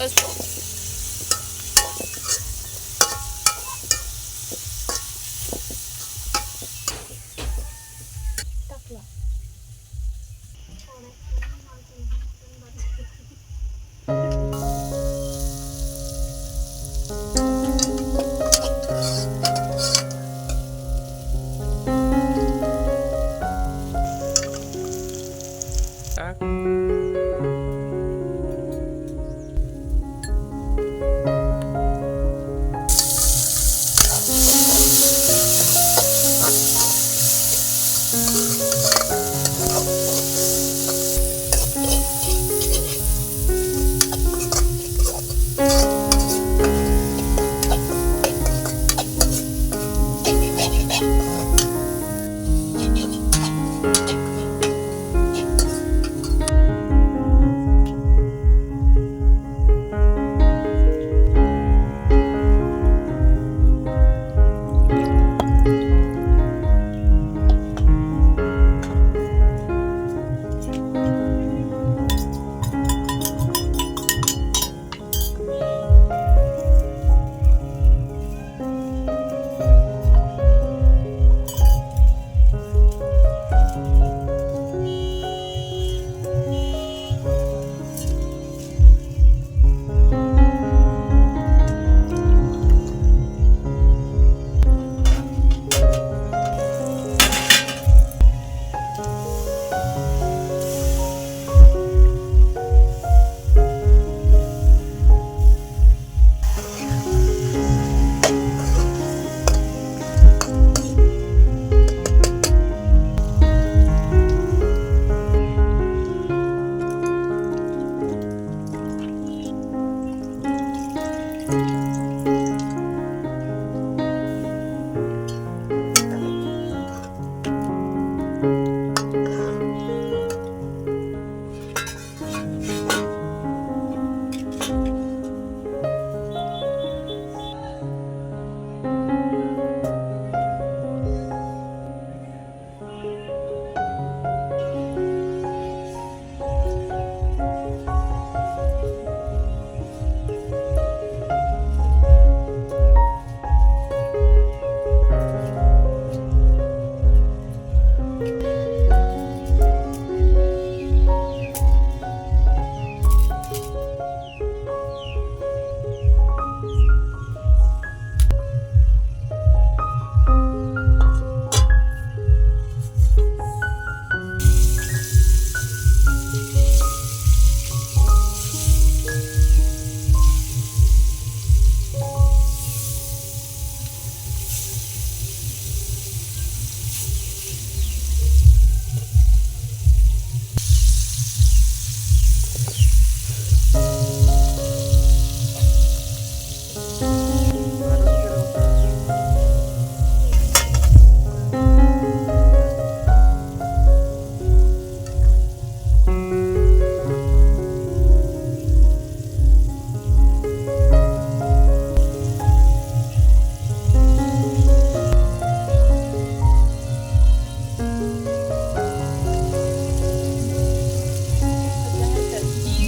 असतो. टाकला.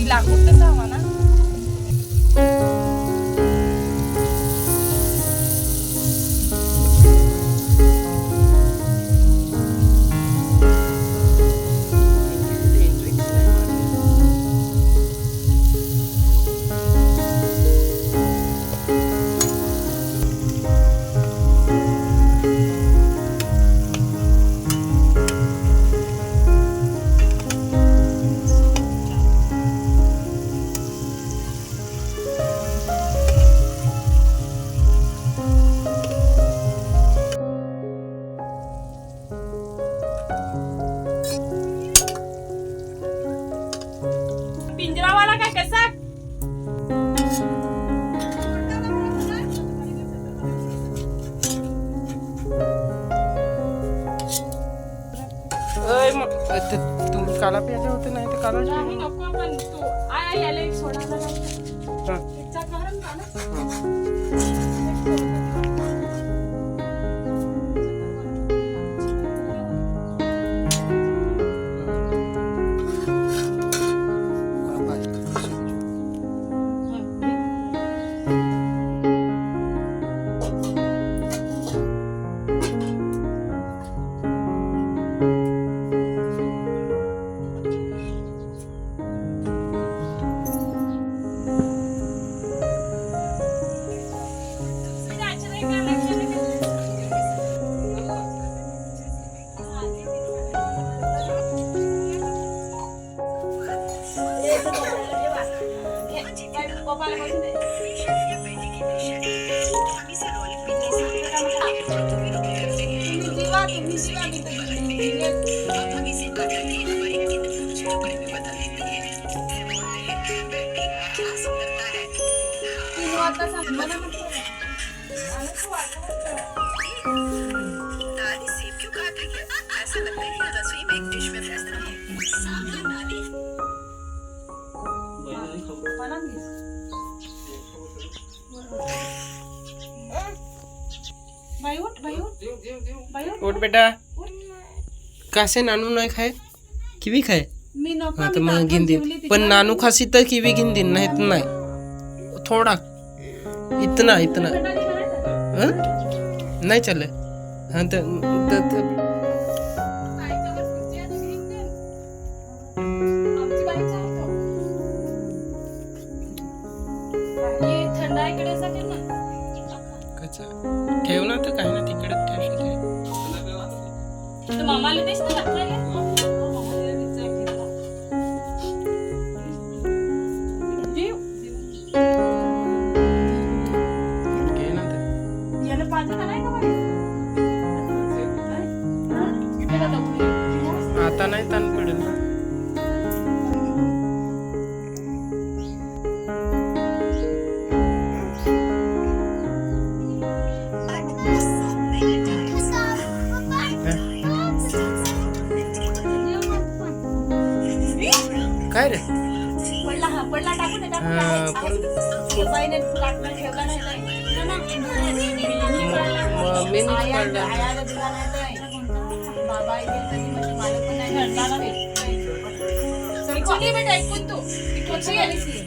लाकूड कसं हवा ना. पिंजरावाला काय कसा तुम्ही काला प्यायचे होते नाही ते काला नाही नको पण तू आय याला एक सोडायला पप्पाला बसू दे. तुम्ही जीवा, तुम्ही जीवा, मी तर तीन वाजता सांग. मला म्हटलं. मला खूप वाटलं. दादी सेब क्यों काट रही है? ऐसा लगता है कि रसोई में एक डिश में व्यस्त है. सामने दादी. मला घे. बाई उठ, बाई उठ, बाई उठ. उठ बेटा. उठ. कासे नानू नाही खाय किवी खाय मी नको, हा तर मी मग दाखवून घेऊन ठेवली देईन तिच्या पण नानू खासी तर किवी घेऊन देईन नाही तर नाही थोडा इतना इतना बेटा नाही करायचं. हं? नाही चालले हा तर आईच्यावर सुट्टी आहे तर घेऊन दे. आमची बाईच आहे तो. हे थंड आहे इकडे साठी ना. ठेव ना तर काही ना तिकडे ठेवशील तर मामाला देश ना लागलाय. मामाला देश घेतला. जीव. घे ना ते. याला पाहिजे का नाही का बाई? त्याला दाखवून. आता नाही ताण पडेल ना काय रे पडला हा पडला टाकून दे, टाकून दे. हा, आहे, पण- आहे. बाईने काटला ठेवला नाही तर. ना, ना. मी काढला. मी नाही आया- काढला. आयाला दिला नाही तर. बाबा येईल कधी म्हणजे मला पण नाही घडला ना बे. चल, कोणी बेटा ऐकून तू. ती कोणची आलीस ही?